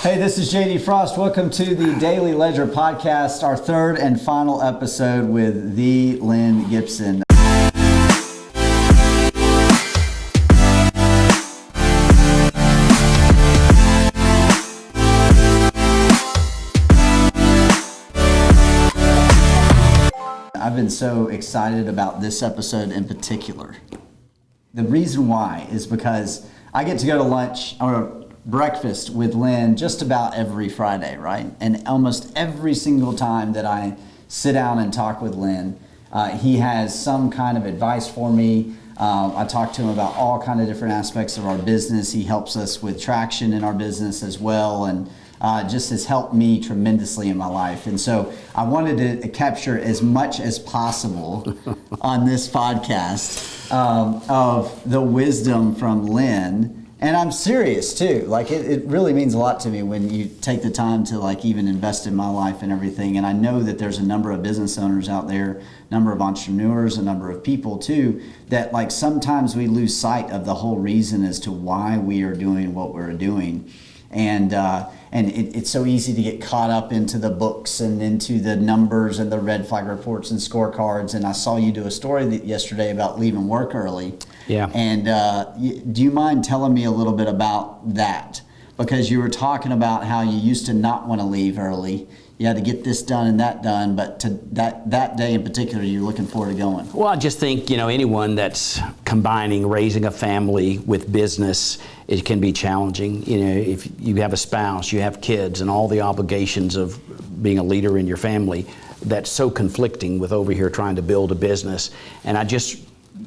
Hey, this is J.D. Frost. Welcome to the Daily Ledger Podcast, our third and final episode with the Lynn Gibson. I've been so excited about this episode in particular. The reason why is because I get to go to lunch or breakfast with Lynn just about every Friday, right? And almost every single time that I sit down and talk with Lynn, he has some kind of advice for me. I talk to him about all kind of different aspects of our business. He helps us with traction in our business as well, and just has helped me tremendously in my life. And so I wanted to capture as much as possible on this podcast of the wisdom from Lynn. And I'm serious too. Like it really means a lot to me when you take the time to like even invest in my life and everything. And I know that there's a number of business owners out there, a number of entrepreneurs, a number of people too, that like sometimes we lose sight of the whole reason as to why we are doing what we're doing. And it's so easy to get caught up into the books and into the numbers and the red flag reports and scorecards. And I saw you do a story yesterday about leaving work early. Yeah. And do you mind telling me a little bit about that? Because you were talking about how you used to not want to leave early. You had to get this done and that done, but to that day in particular, you're looking forward to going. Well, I just think, anyone that's combining raising a family with business, it can be challenging. If you have a spouse, you have kids, and all the obligations of being a leader in your family, that's so conflicting with over here trying to build a business. And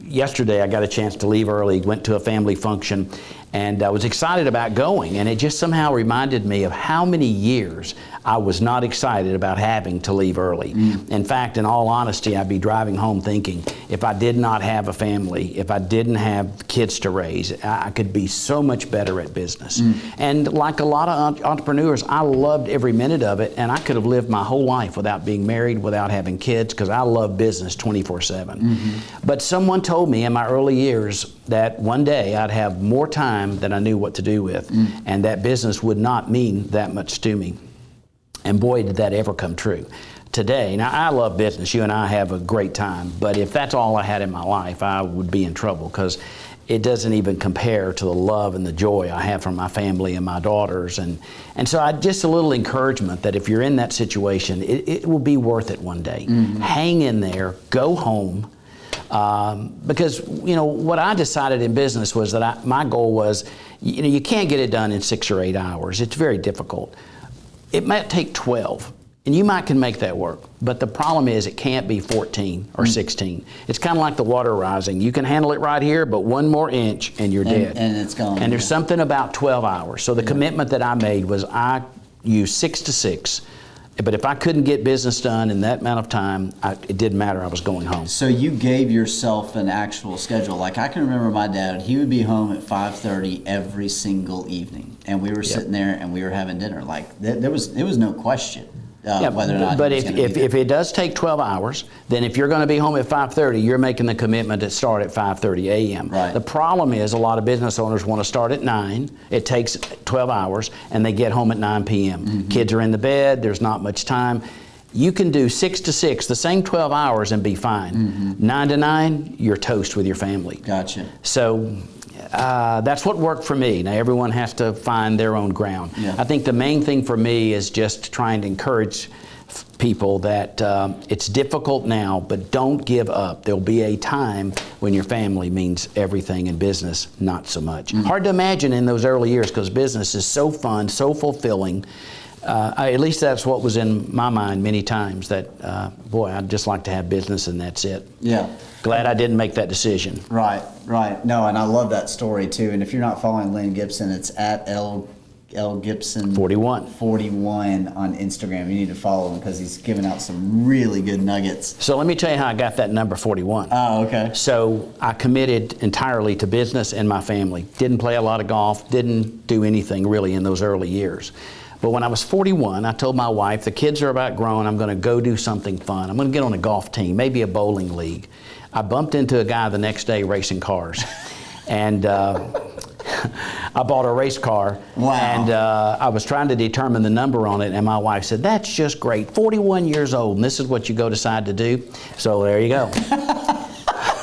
yesterday I got a chance to leave early, went to a family function, and I was excited about going, and it just somehow reminded me of how many years I was not excited about having to leave early. In fact, in all honesty, I'd be driving home thinking, if I did not have a family, if I didn't have kids to raise, I could be so much better at business. And like a lot of entrepreneurs, I loved every minute of it, and I could have lived my whole life without being married, without having kids, because I love business 24/7. But someone told me in my early years that one day I'd have more time than I knew what to do with, and that business would not mean that much to me. And boy, did that ever come true. Today, now I love business. You and I have a great time, but if that's all I had in my life, I would be in trouble, because it doesn't even compare to the love and the joy I have from my family and my daughters. And so just a little encouragement that if you're in that situation, it will be worth it one day. Hang in there, go home. Because what I decided in business was that my goal was, you can't get it done in 6 or 8 hours. It's very difficult. It might take 12, and you can make that work. But the problem is it can't be 14 or 16. It's kind of like the water rising. You can handle it right here, but one more inch and you're dead. And it's gone. And there's something about 12 hours. So the commitment that I made was I use 6 to 6. But if I couldn't get business done in that amount of time, it didn't matter. I was going home. So you gave yourself an actual schedule. Like I can remember my dad, he would be home at 5:30 every single evening. And we were sitting there and we were having dinner. Like it was no question whether or not But if it does take 12 hours, then if you're going to be home at 5:30, you're making the commitment to start at 5:30 a.m. Right. The problem is a lot of business owners want to start at 9. It takes 12 hours, and they get home at 9 p.m. Kids are in the bed. There's not much time. You can do 6 to 6, the same 12 hours, and be fine. 9 to 9, you're toast with your family. Gotcha. So that's what worked for me. Now, everyone has to find their own ground. Yeah. I think the main thing for me is just trying to encourage people that it's difficult now, but don't give up. There'll be a time when your family means everything, in business, not so much. Hard to imagine in those early years, because business is so fun, so fulfilling. At least that's what was in my mind many times, that, boy, I'd just like to have business and that's it. Yeah. Glad I didn't make that decision. Right. No, and I love that story too. And if you're not following Lynn Gibson, it's at L Gibson 41 on Instagram. You need to follow him because he's giving out some really good nuggets. So let me tell you how I got that number 41. Oh, okay. So I committed entirely to business and my family. Didn't play a lot of golf, didn't do anything really in those early years. But when I was 41, I told my wife, the kids are about grown, I'm going to go do something fun. I'm going to get on a golf team, maybe a bowling league. I bumped into a guy the next day racing cars. And I bought a race car. Wow. And I was trying to determine the number on it, and my wife said, "That's just great. 41 years old, and this is what you decide to do." So there you go.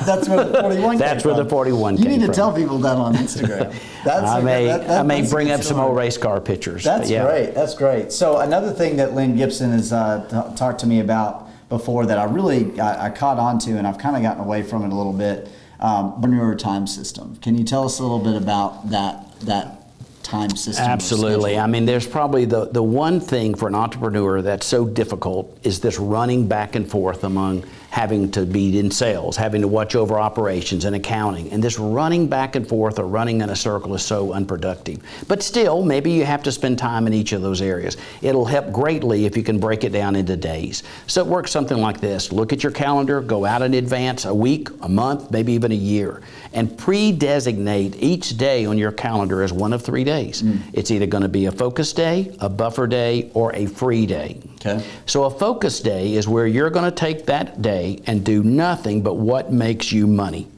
That's where the 41 came That's where from. the 41 You came need to from. tell people that on Instagram. I may that's a bring good up some story. old race car pictures. That's but yeah. great. That's great. So another thing that Lynn Gibson has talked to me about before that I caught on to, and I've kind of gotten away from it a little bit, entrepreneur time system. Can you tell us a little bit about that time system? Absolutely. I mean, there's probably the one thing for an entrepreneur that's so difficult is this running back and forth among having to be in sales, having to watch over operations and accounting. And this running back and forth or running in a circle is so unproductive. But still, maybe you have to spend time in each of those areas. It'll help greatly if you can break it down into days. So it works something like this. Look at your calendar, go out in advance, a week, a month, maybe even a year, and pre-designate each day on your calendar as one of 3 days. It's either going to be a focus day, a buffer day, or a free day. Okay. So a focus day is where you're going to take that day and do nothing but what makes you money.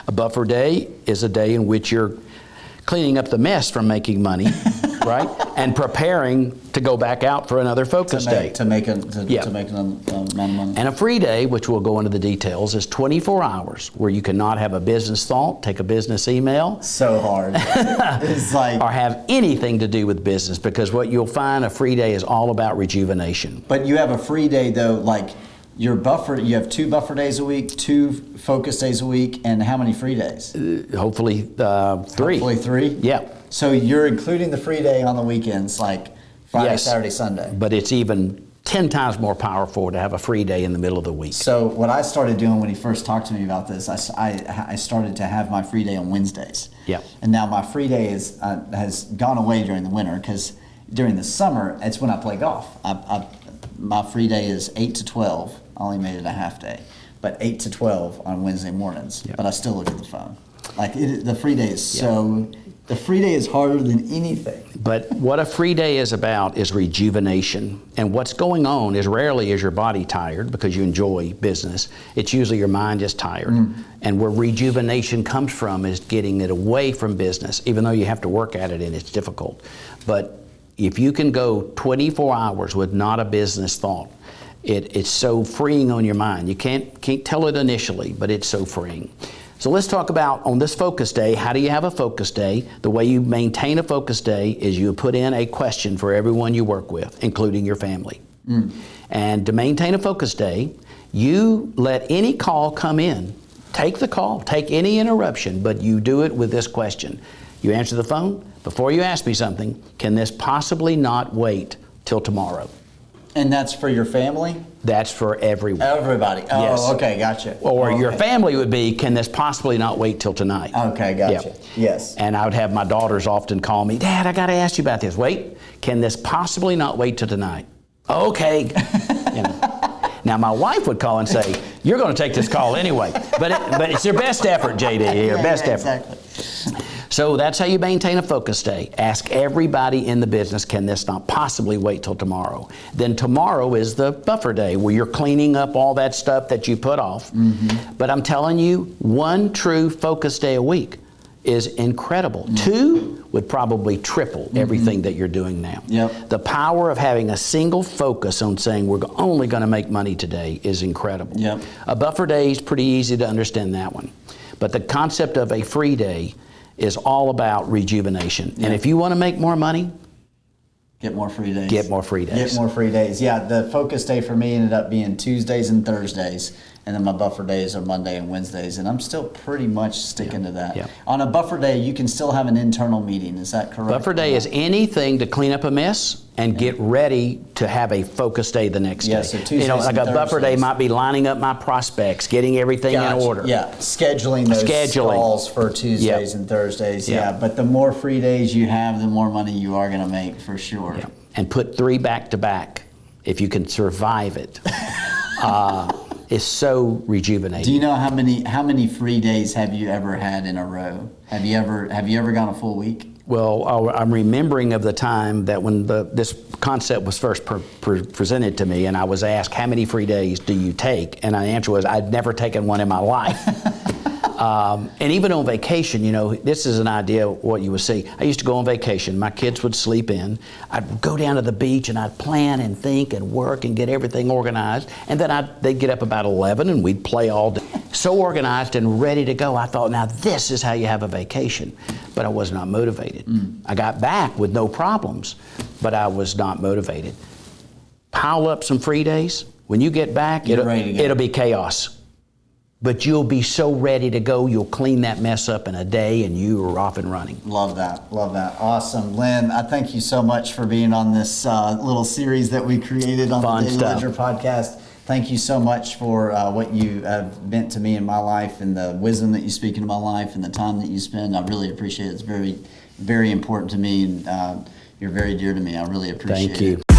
A buffer day is a day in which you're cleaning up the mess from making money, right? And preparing to go back out for another focus day. To make an amount of money. And a free day, which we'll go into the details, is 24 hours where you cannot have a business thought, take a business email. So hard. It's like, or have anything to do with business, because what you'll find a free day is all about rejuvenation. but you have a free day though, like your buffer, you have 2 buffer days a week, 2 focus days a week, and how many free days? Hopefully 3. Hopefully 3? Yeah. So you're including the free day on the weekends, like Friday, Yes. Saturday, Sunday. But it's even 10 times more powerful to have a free day in the middle of the week. So what I started doing when he first talked to me about this, I started to have my free day on Wednesdays. Yeah. And now my free day has gone away during the winter, because during the summer, it's when I play golf. My free day is 8 to 12. I only made it a half day, but 8 to 12 on Wednesday mornings. Yeah. But I still look at the phone. Like the free day is the free day is harder than anything. But what a free day is about is rejuvenation. And what's going on is rarely is your body tired because you enjoy business. It's usually your mind is tired. And where rejuvenation comes from is getting it away from business, even though you have to work at it and it's difficult. But if you can go 24 hours with not a business thought, it's so freeing on your mind. You can't tell it initially, but it's so freeing. So let's talk about, on this focus day, how do you have a focus day? The way you maintain a focus day is you put in a question for everyone you work with, including your family. And to maintain a focus day, you let any call come in. Take the call, take any interruption, but you do it with this question. You answer the phone. Before you ask me something, can this possibly not wait till tomorrow? And that's for your family? That's for everyone. Everybody. Oh, Yes. okay, gotcha. Or okay. your family would be, can this possibly not wait till tonight? Okay, gotcha. Yeah. Yes. And I would have my daughters often call me, Dad, I got to ask you about this. Wait, can this possibly not wait till tonight? Okay. You know. Now my wife would call and say, you're going to take this call anyway. But it's your best effort, JD. Your best effort. Exactly. So that's how you maintain a focus day. Ask everybody in the business, can this not possibly wait till tomorrow? Then tomorrow is the buffer day where you're cleaning up all that stuff that you put off. But I'm telling you, 1 true focus day a week is incredible. 2 would probably triple everything that you're doing now. Yep. The power of having a single focus on saying we're only going to make money today is incredible. Yep. A buffer day is pretty easy to understand that one. But the concept of a free day is all about rejuvenation. Yeah. And if you want to make more money, Get more free days. get more free days. Get more free days. Yeah, the focus day for me ended up being Tuesdays and Thursdays, and then my buffer days are Monday and Wednesdays, and I'm still pretty much sticking to that. Yeah. On a buffer day, you can still have an internal meeting. Is that correct? Buffer day is anything to clean up a mess and get ready to have a focus day the next Yeah, day. so Tuesdays like and a buffer day Thursdays. might be lining up my prospects, getting everything Gotcha. in order. Yeah, scheduling those calls for Tuesdays and Thursdays. Yeah. Yeah, but the more free days you have, the more money you are going to make for sure. Yeah. And put 3 back to back if you can survive it. It's so rejuvenating. Do you know how many free days have you ever had in a row? Have you ever gone a full week? Well, I'm remembering of the time that when this concept was first presented to me, and I was asked, how many free days do you take? And the answer was, I'd never taken one in my life. And even on vacation, you know, this is an idea of what you would see. I used to go on vacation. My kids would sleep in. I'd go down to the beach and I'd plan and think and work and get everything organized. And then they'd get up about 11 and we'd play all day. So organized and ready to go. I thought, now this is how you have a vacation. But I was not motivated. I got back with no problems, but I was not motivated. Pile up some free days. When you get back, it'll be chaos. But you'll be so ready to go, you'll clean that mess up in a day and you are off and running. Love that, love that. Awesome. Lynn, I thank you so much for being on this little series that we created on the Daily Ledger podcast. Thank you so much for what you have meant to me in my life and the wisdom that you speak into my life and the time that you spend. I really appreciate it. It's very, very important to me, and you're very dear to me. I really appreciate it. Thank you.